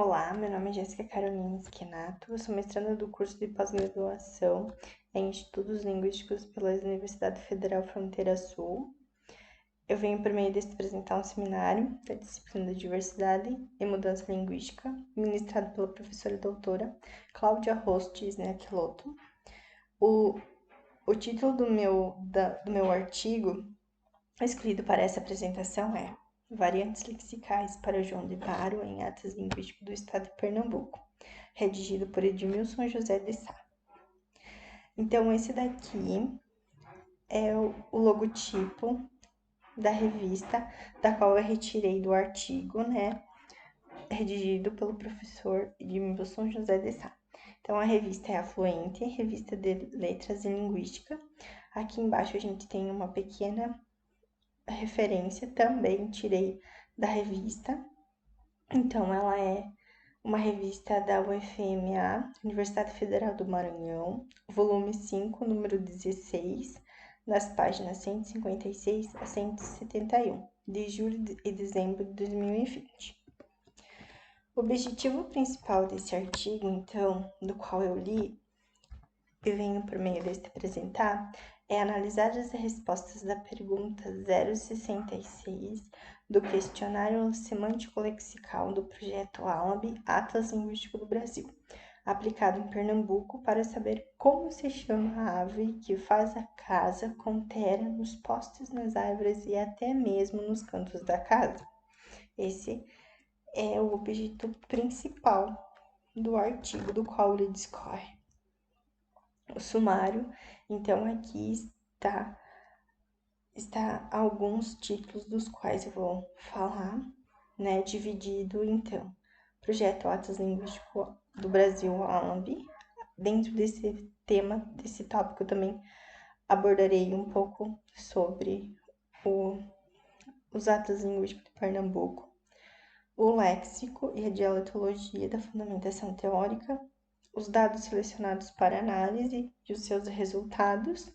Olá, meu nome é Jéssica Carolina Schenato, eu sou mestranda do curso de pós-graduação em Estudos Linguísticos pela Universidade Federal Fronteira Sul. Eu venho por meio deste apresentar um seminário da disciplina de Diversidade e Mudança Linguística, ministrado pela professora doutora Cláudia Rostes Neaquilotto. O título do meu artigo escolhido para essa apresentação é Variantes lexicais para João de Baro em Atlas Linguísticos do Estado de Pernambuco, redigido por Edmilson José de Sá. Então, esse daqui é o logotipo da revista, da qual eu retirei do artigo, né, redigido pelo professor Edmilson José de Sá. Então, a revista é a Fluente, Revista de Letras e Linguística. Aqui embaixo a gente tem uma pequena referência, também tirei da revista. Então, ela é uma revista da UFMA, Universidade Federal do Maranhão, volume 5, número 16, nas páginas 156 a 171, de julho e dezembro de 2020. O objetivo principal desse artigo, então, do qual eu li e venho por meio deste apresentar, é analisar as respostas da pergunta 066 do questionário semântico-lexical do projeto ALAB, Atlas Linguístico do Brasil, aplicado em Pernambuco, para saber como se chama a ave que faz a casa com terra nos postes, nas árvores e até mesmo nos cantos da casa. Esse é o objetivo principal do artigo do qual ele discorre. O sumário, então aqui está alguns títulos dos quais eu vou falar, né, dividido então, Projeto Atlas Linguístico do Brasil, ALAB. Dentro desse tema, desse tópico, eu também abordarei um pouco sobre os Atlas Linguísticos de Pernambuco, o léxico e a dialetologia da fundamentação teórica, os dados selecionados para análise e os seus resultados,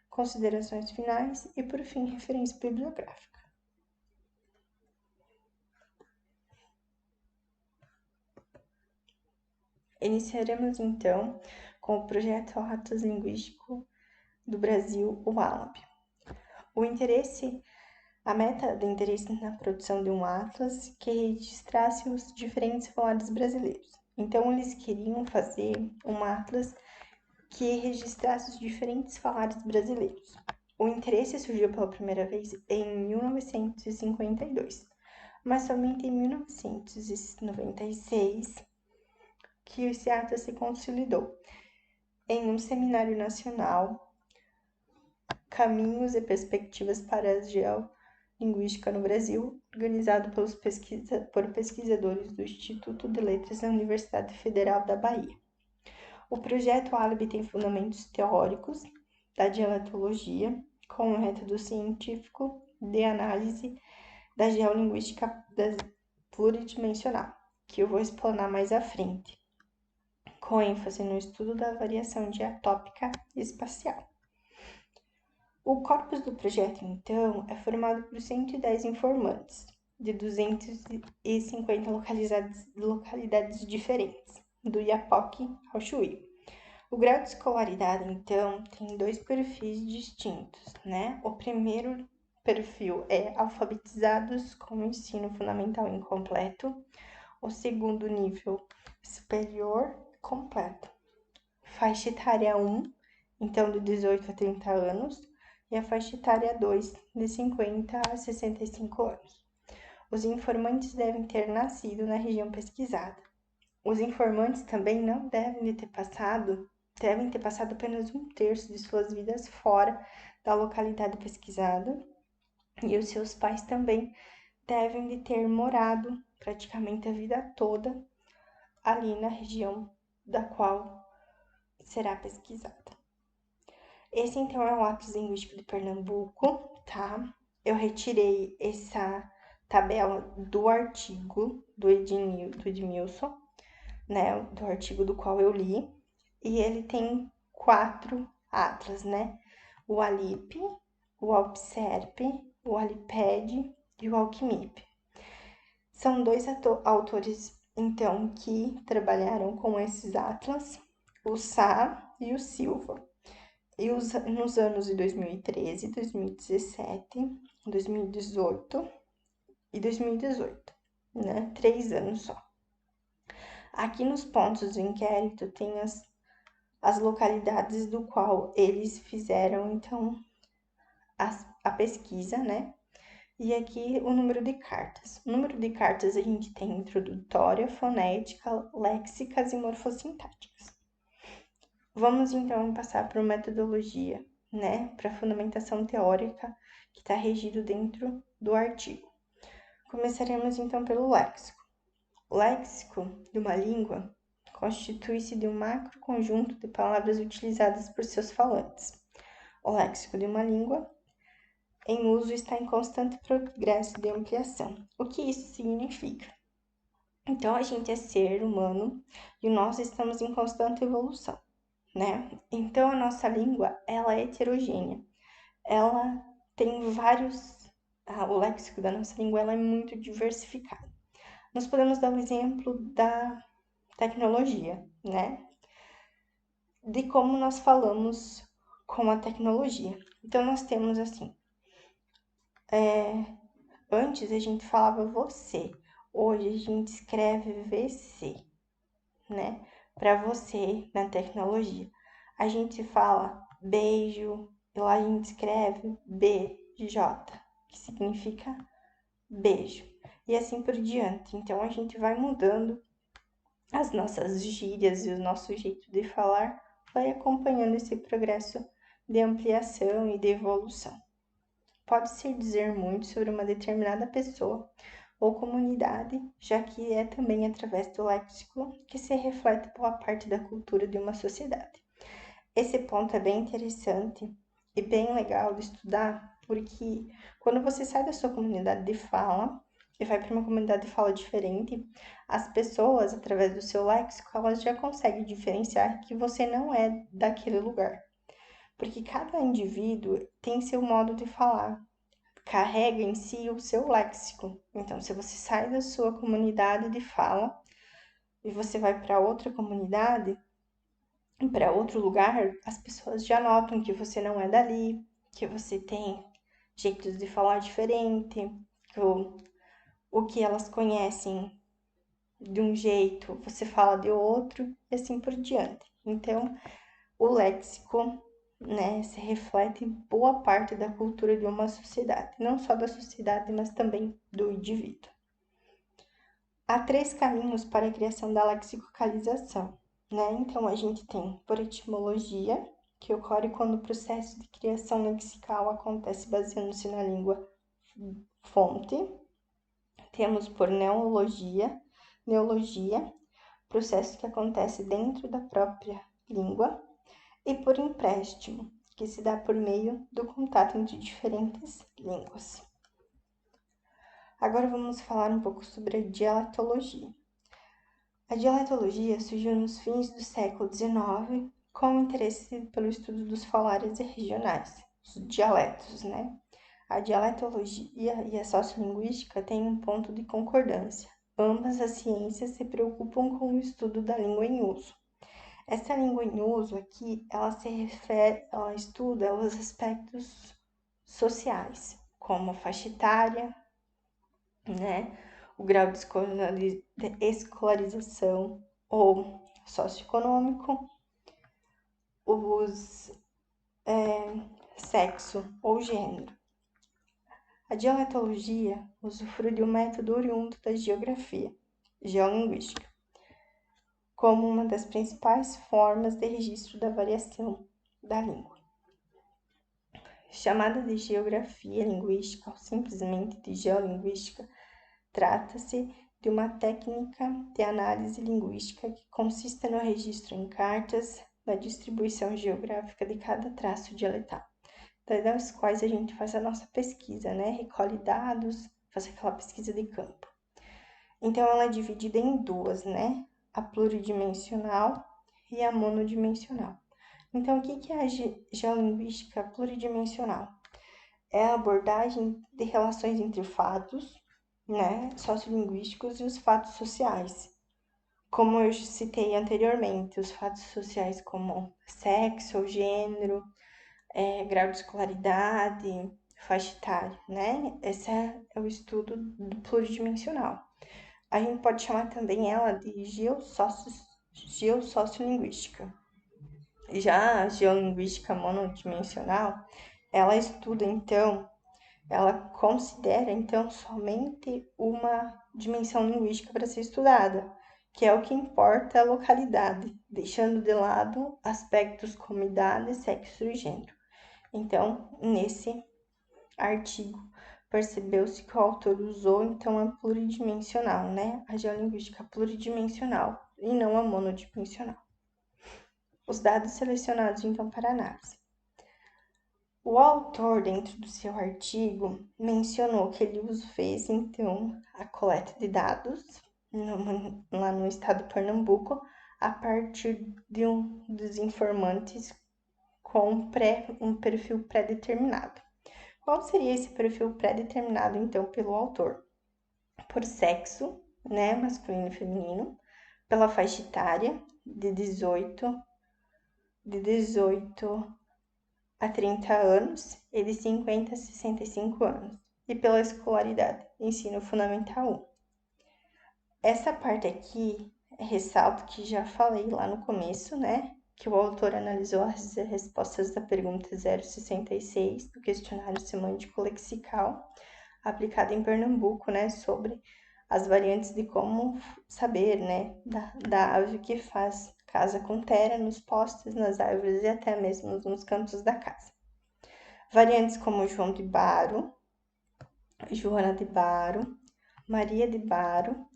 considerações finais e, por fim, referência bibliográfica. Iniciaremos, então, com o projeto Atlas Linguístico do Brasil, o ALAB. A meta do interesse na produção de um atlas que registrasse os diferentes falares brasileiros. Então, eles queriam fazer um atlas que registrasse os diferentes falares brasileiros. O interesse surgiu pela primeira vez em 1952, mas somente em 1996 que esse atlas se consolidou em um seminário nacional, Caminhos e Perspectivas para a Geolinguística no Brasil, organizado por pesquisadores do Instituto de Letras da Universidade Federal da Bahia. O projeto ALAB tem fundamentos teóricos da dialetologia, com um método científico de análise da geolinguística pluridimensional, que eu vou explanar mais à frente, com ênfase no estudo da variação diatópica e espacial. O corpus do projeto, então, é formado por 110 informantes, de 250 localidades diferentes, do Iapoque ao Chuí. O grau de escolaridade, então, tem dois perfis distintos, né? O primeiro perfil é alfabetizados com ensino fundamental incompleto, o segundo nível superior completo. Faixa etária 1, então, de 18 a 30 anos, e a faixa etária 2, de 50 a 65 anos. Os informantes devem ter nascido na região pesquisada. Os informantes também não devem ter passado apenas um terço de suas vidas fora da localidade pesquisada, e os seus pais também devem de ter morado praticamente a vida toda ali na região da qual será pesquisada. Esse, então, é o Atlas Linguístico de Pernambuco, tá? Eu retirei essa tabela do artigo do Edmilson, né? Do artigo do qual eu li. E ele tem 4 atlas, né? O Alip, o Alpserp, o Aliped e o Alquimip. São dois autores então, que trabalharam com esses atlas, o Sá e o Silva. E nos anos de 2013, 2017, 2018 e 2018, né? 3 anos só. Aqui nos pontos do inquérito tem as localidades do qual eles fizeram, então, a pesquisa, né? E aqui o número de cartas. O número de cartas a gente tem introdutória, fonética, léxicas e morfossintáticas. Vamos então passar para a metodologia, né? Para a fundamentação teórica que está regido dentro do artigo. Começaremos então pelo léxico. O léxico de uma língua constitui-se de um macro conjunto de palavras utilizadas por seus falantes. O léxico de uma língua em uso está em constante progresso de ampliação. O que isso significa? Então, a gente é ser humano e nós estamos em constante evolução, né? Então, a nossa língua, ela é heterogênea. Ela tem vários... o léxico da nossa língua, ela é muito diversificado. Nós podemos dar um exemplo da tecnologia, né? De como nós falamos com a tecnologia. Então, nós temos assim... Antes a gente falava você, hoje a gente escreve VC, né? Para você na tecnologia. A gente fala beijo, e lá a gente escreve BJ, que significa beijo. E assim por diante. Então a gente vai mudando as nossas gírias e o nosso jeito de falar, vai acompanhando esse progresso de ampliação e de evolução. Pode-se dizer muito sobre uma determinada pessoa ou comunidade, já que é também através do léxico que se reflete boa parte da cultura de uma sociedade. Esse ponto é bem interessante e bem legal de estudar, porque quando você sai da sua comunidade de fala e vai para uma comunidade de fala diferente, as pessoas, através do seu léxico, elas já conseguem diferenciar que você não é daquele lugar. Porque cada indivíduo tem seu modo de falar, carrega em si o seu léxico. Então, se você sai da sua comunidade de fala e você vai para outra comunidade, para outro lugar, as pessoas já notam que você não é dali, que você tem jeitos de falar diferente, que o que elas conhecem de um jeito, você fala de outro e assim por diante. Então, o léxico, né, se reflete em boa parte da cultura de uma sociedade, não só da sociedade, mas também do indivíduo. Há 3 caminhos para a criação da lexicalização, né? Então, a gente tem por etimologia, que ocorre quando o processo de criação lexical acontece baseando-se na língua fonte. Temos por neologia, processo que acontece dentro da própria língua, e por empréstimo, que se dá por meio do contato entre diferentes línguas. Agora vamos falar um pouco sobre a dialetologia. A dialetologia surgiu nos fins do século XIX com o interesse pelo estudo dos falares regionais, os dialetos, né? A dialetologia e a sociolinguística têm um ponto de concordância. Ambas as ciências se preocupam com o estudo da língua em uso. Essa língua em uso aqui, ela estuda os aspectos sociais, como a faixa etária, né? O grau de escolarização ou socioeconômico, os sexo ou gênero. A dialetologia usufrui de um método oriundo da geografia, geolinguística, como uma das principais formas de registro da variação da língua. Chamada de geografia linguística ou simplesmente de geolinguística, trata-se de uma técnica de análise linguística que consiste no registro em cartas da distribuição geográfica de cada traço dialetal, das quais a gente faz a nossa pesquisa, né? Recolhe dados, faz aquela pesquisa de campo. Então, ela é dividida em duas, né? A pluridimensional e a monodimensional. Então, o que é a geolinguística pluridimensional? É a abordagem de relações entre fatos, né, sociolinguísticos e os fatos sociais, como eu citei anteriormente, os fatos sociais como sexo, gênero, grau de escolaridade, faixa etária, né? Esse é o estudo do pluridimensional. A gente pode chamar também ela de geossociolinguística. Já a geolinguística monodimensional, ela estuda, então, ela considera, então, somente uma dimensão linguística para ser estudada, que é o que importa a localidade, deixando de lado aspectos como idade, sexo e gênero. Então, nesse artigo, percebeu-se que o autor usou, então, a pluridimensional, né? A geolinguística pluridimensional e não a monodimensional. Os dados selecionados, então, para análise. O autor, dentro do seu artigo, mencionou que ele fez, então, a coleta de dados lá no estado de Pernambuco, a partir de dos informantes com um perfil pré-determinado. Qual seria esse perfil pré-determinado, então, pelo autor? Por sexo, né, masculino e feminino, pela faixa etária, de 18 a 30 anos e de 50 a 65 anos, e pela escolaridade, ensino fundamental 1. Essa parte aqui, ressalto que já falei lá no começo, né, que o autor analisou as respostas da pergunta 066 do questionário semântico lexical, aplicado em Pernambuco, né, sobre as variantes de como saber, né, da ave que faz casa com terra nos postes, nas árvores e até mesmo nos cantos da casa. Variantes como João de Baro, Joana de Baro, Maria de Baro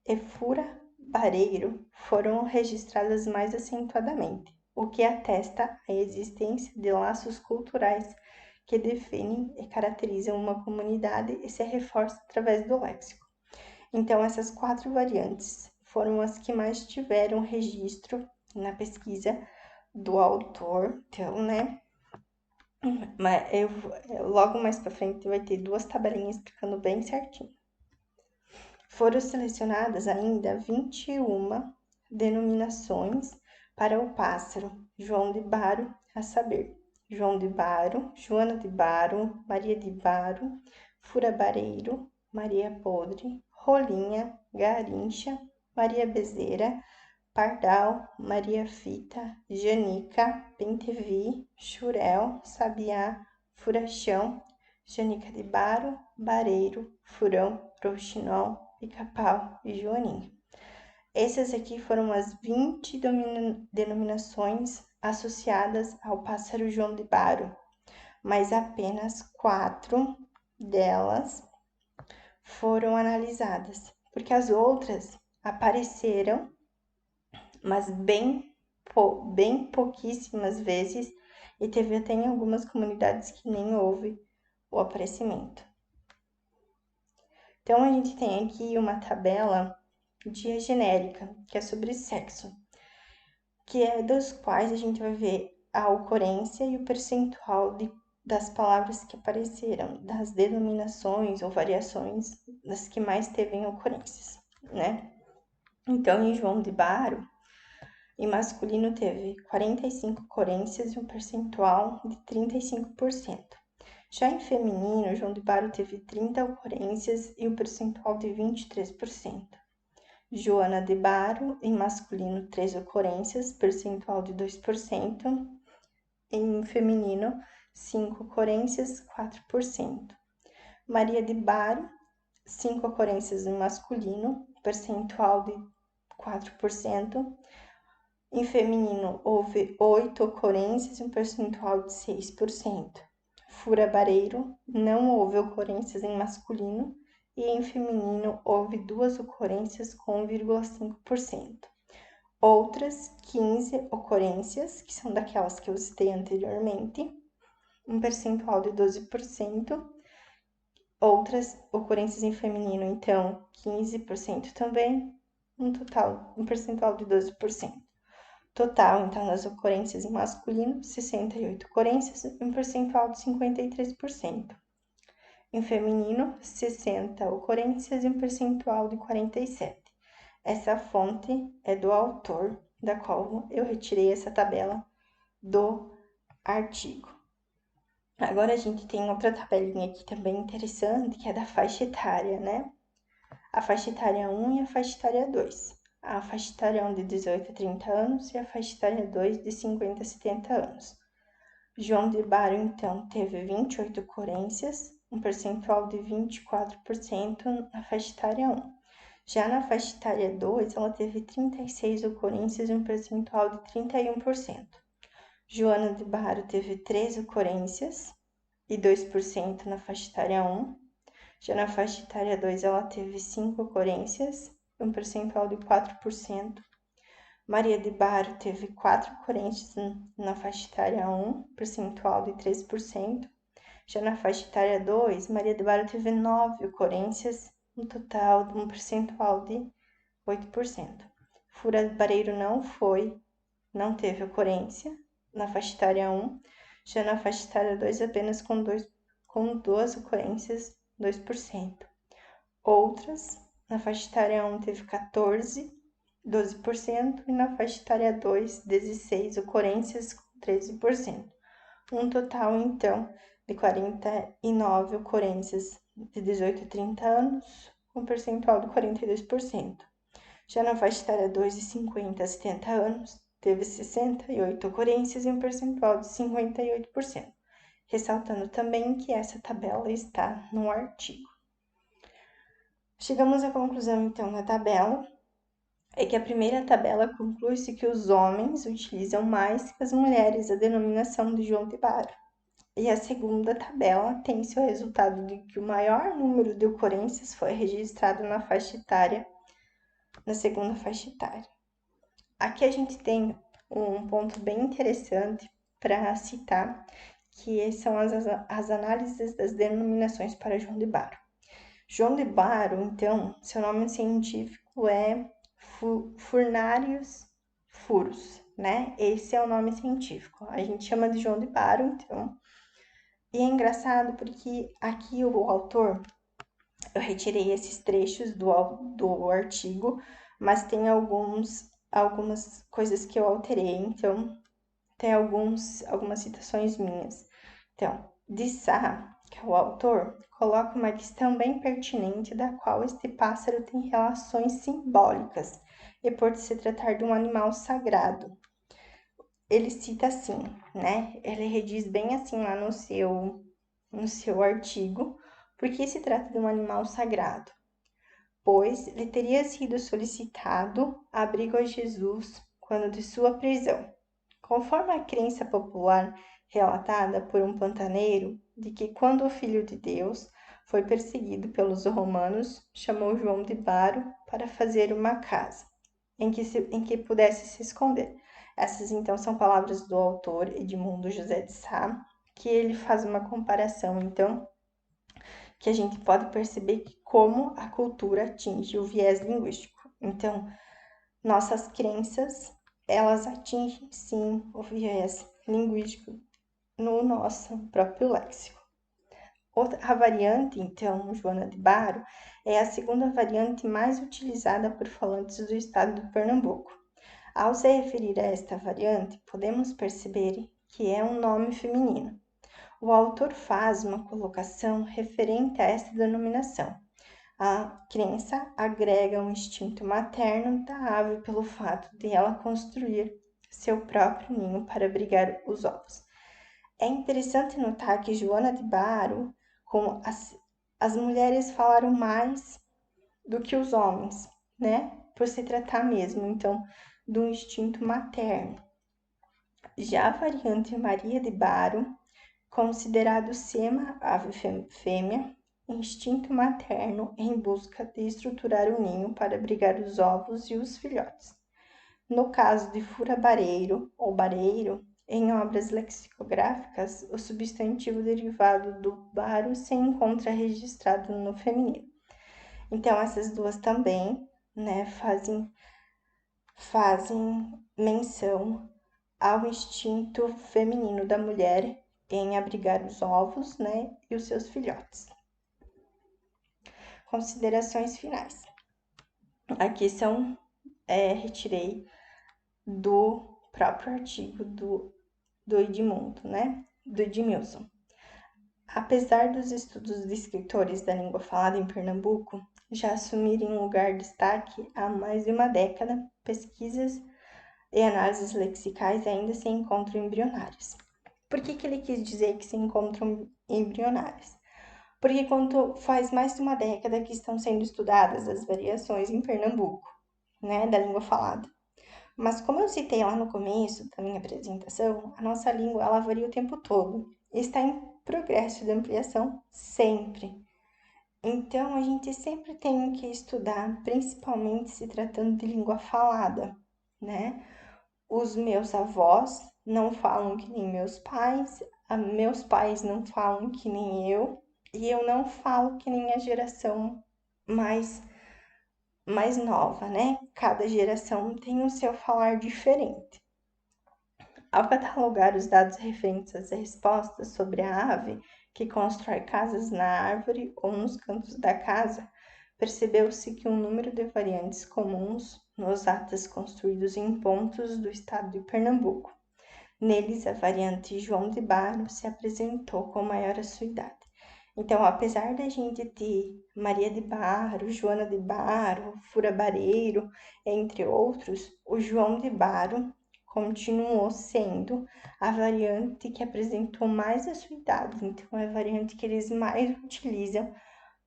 e Fura Bareiro foram registradas mais acentuadamente, o que atesta a existência de laços culturais que definem e caracterizam uma comunidade e se reforçam através do léxico. Então, essas 4 variantes foram as que mais tiveram registro na pesquisa do autor. Então, né? Mas logo mais para frente vai ter 2 tabelinhas explicando bem certinho. Foram selecionadas ainda 21 denominações para o pássaro João de Baro, a saber, João de Baro, Joana de Baro, Maria de Baro, Furabareiro, Maria Podre, Rolinha, Garincha, Maria Bezeira, Pardal, Maria Fita, Janica, Pentevi, Churel, Sabiá, Furachão, Janica de Baro, Bareiro, Furão, Rouxinol, Pica-Pau e Joaninha. Essas aqui foram as 20 denominações associadas ao pássaro João de Baro, mas apenas 4 delas foram analisadas, porque as outras apareceram, mas bem pouquíssimas vezes, e teve até em algumas comunidades que nem houve o aparecimento. Então, a gente tem aqui uma tabela genérica, que é sobre sexo, que é dos quais a gente vai ver a ocorrência e o percentual das palavras que apareceram, das denominações ou variações das que mais teve ocorrências, né? Então, em João de Baro, em masculino teve 45 ocorrências e um percentual de 35%. Já em feminino, João de Baro teve 30 ocorrências e um percentual de 23%. Joana de Baro, em masculino, 3 ocorrências, percentual de 2%. Em feminino, 5 ocorrências, 4%. Maria de Baro, 5 ocorrências em masculino, percentual de 4%. Em feminino, houve 8 ocorrências e um percentual de 6%. Furabareiro, não houve ocorrências em masculino, e em feminino houve 2 ocorrências com 1,5%. Outras 15 ocorrências, que são daquelas que eu citei anteriormente, um percentual de 12%. Outras ocorrências em feminino, então, 15% também, um percentual de 12%. Total, então, das ocorrências em masculino, 68 ocorrências e um percentual de 53%. Em feminino, 60 ocorrências e um percentual de 47%. Essa fonte é do autor, da qual eu retirei essa tabela do artigo. Agora a gente tem outra tabelinha aqui também interessante, que é da faixa etária, né? A faixa etária 1 e a faixa etária 2. A faixa etária 1 de 18 a 30 anos e a faixa etária 2 de 50 a 70 anos. João de Baro, então, teve 28 ocorrências, um percentual de 24% na faixa etária 1. Já na faixa etária 2, ela teve 36 ocorrências e um percentual de 31%. Joana de Baro teve 3 ocorrências e 2% na faixa etária 1. Já na faixa etária 2, ela teve 5 ocorrências e um percentual de 4%. Maria de Baro teve 4 ocorrências na faixa etária 1, percentual de 3%. Já na faixa etária 2, Maria de Baro teve 9 ocorrências, um total de um percentual de 8%. Furabareiro não teve ocorrência na faixa etária 1, já na faixa etária 2 apenas com 2 ocorrências, 2%. Outras, na faixa etária 1 teve 14, 12%, e na faixa etária 2, 16 ocorrências com 13%. Um total, então, de 49 ocorrências de 18 a 30 anos, com um percentual de 42%. Já na faixa etária 2, de 50 a 70 anos, teve 68 ocorrências e um percentual de 58%, ressaltando também que essa tabela está no artigo. Chegamos à conclusão, então, da tabela, é que a primeira tabela conclui-se que os homens utilizam mais que as mulheres a denominação de João de Baro. E a segunda tabela tem seu resultado de que o maior número de ocorrências foi registrado na faixa etária, na segunda faixa etária. Aqui a gente tem um ponto bem interessante para citar, que são as análises das denominações para João de Baro. João de Baro, então, seu nome científico é Furnarius furus, né? Esse é o nome científico. A gente chama de João de Baro, então. E é engraçado porque aqui o autor, eu retirei esses trechos do artigo, mas tem algumas coisas que eu alterei, então tem algumas citações minhas. Então, de Sá, que é o autor, coloca uma questão bem pertinente da qual este pássaro tem relações simbólicas e por se tratar de um animal sagrado. Ele cita assim, né? Ele rediz bem assim lá no seu artigo, porque se trata de um animal sagrado, pois lhe teria sido solicitado abrigo a Jesus quando de sua prisão. Conforme a crença popular relatada por um pantaneiro, de que quando o Filho de Deus foi perseguido pelos romanos, chamou João de Baro para fazer uma casa em que pudesse se esconder. Essas então são palavras do autor Edmundo José de Sá, que ele faz uma comparação então que a gente pode perceber como a cultura atinge o viés linguístico. Então, nossas crenças, elas atingem sim o viés linguístico no nosso próprio léxico. A variante, então, Joana de Baro, é a segunda variante mais utilizada por falantes do estado de Pernambuco. Ao se referir a esta variante, podemos perceber que é um nome feminino. O autor faz uma colocação referente a esta denominação. A crença agrega um instinto materno da ave pelo fato de ela construir seu próprio ninho para abrigar os ovos. É interessante notar que Joana de Baro, como as mulheres falaram mais do que os homens, né? Por se tratar mesmo, então, do instinto materno. Já a variante Maria de Baro, considerado sema ave fêmea, instinto materno em busca de estruturar o ninho para abrigar os ovos e os filhotes. No caso de furabareiro ou bareiro, em obras lexicográficas, o substantivo derivado do baro se encontra registrado no feminino. Então, essas duas também, né, fazem menção ao instinto feminino da mulher em abrigar os ovos, né, e os seus filhotes. Considerações finais. Aqui retirei do próprio artigo do Edmundo, né? Do Edmilson. Apesar dos estudos de escritores da língua falada em Pernambuco já assumirem um lugar de destaque há mais de uma década, pesquisas e análises lexicais ainda se encontram embrionárias. Por que ele quis dizer que se encontram embrionárias? Porque quanto faz mais de uma década que estão sendo estudadas as variações em Pernambuco, né, da língua falada. Mas como eu citei lá no começo da minha apresentação, a nossa língua ela varia o tempo todo e está em progresso de ampliação sempre. Então a gente sempre tem que estudar, principalmente se tratando de língua falada, né? Os meus avós não falam que nem meus pais não falam que nem eu, e eu não falo que nem a geração mais nova, né? Cada geração tem o seu falar diferente. Ao catalogar os dados referentes às respostas sobre a ave que constrói casas na árvore ou nos cantos da casa, percebeu-se que um número de variantes comuns nos atas construídos em pontos do estado de Pernambuco. Neles, a variante João de Baro se apresentou com maior acuidade. Então, apesar da gente ter Maria de Baro, Joana de Baro, Furabareiro, entre outros, o João de Baro continuou sendo a variante que apresentou mais acuidade. Então, é a variante que eles mais utilizam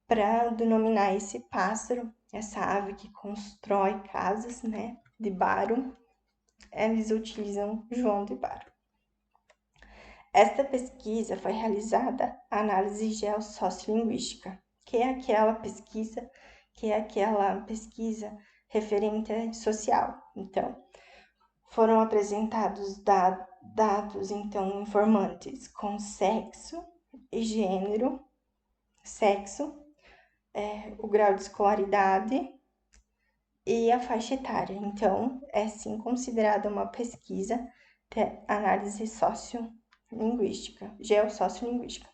para denominar esse pássaro, essa ave que constrói casas, né, de Baro. Eles utilizam João de Baro. Esta pesquisa foi realizada a análise geossociolinguística, que é aquela pesquisa referente à social. Então, foram apresentados dados então informantes com sexo e gênero, o grau de escolaridade e a faixa etária. Então, é sim considerada uma pesquisa de análise sociolinguística, geossociolinguística.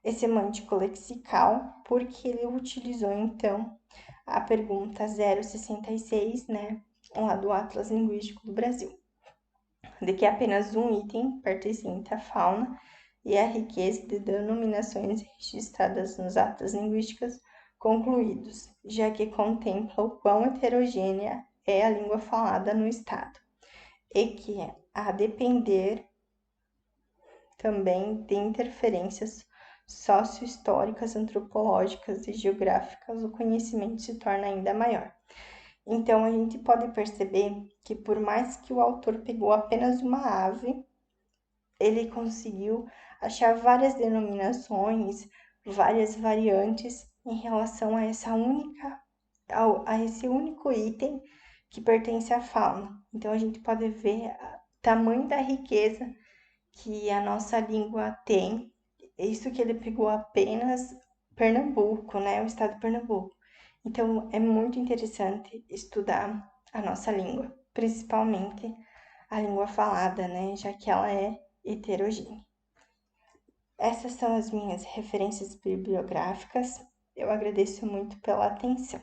E semântico lexical, porque ele utilizou então a pergunta 066, né, lá do Atlas Linguístico do Brasil, de que apenas um item pertencente à fauna e a riqueza de denominações registradas nos atos linguísticos concluídos, já que contempla o quão heterogênea é a língua falada no Estado, e que, a depender também de interferências sociohistóricas, antropológicas e geográficas, o conhecimento se torna ainda maior. Então, a gente pode perceber que, por mais que o autor pegou apenas uma ave, ele conseguiu achar várias denominações, várias variantes em relação a esse único item que pertence à fauna. Então, a gente pode ver o tamanho da riqueza que a nossa língua tem. Isso que ele pegou apenas Pernambuco, né? O estado de Pernambuco. Então, é muito interessante estudar a nossa língua, principalmente a língua falada, né? Já que ela é heterogênea. Essas são as minhas referências bibliográficas. Eu agradeço muito pela atenção.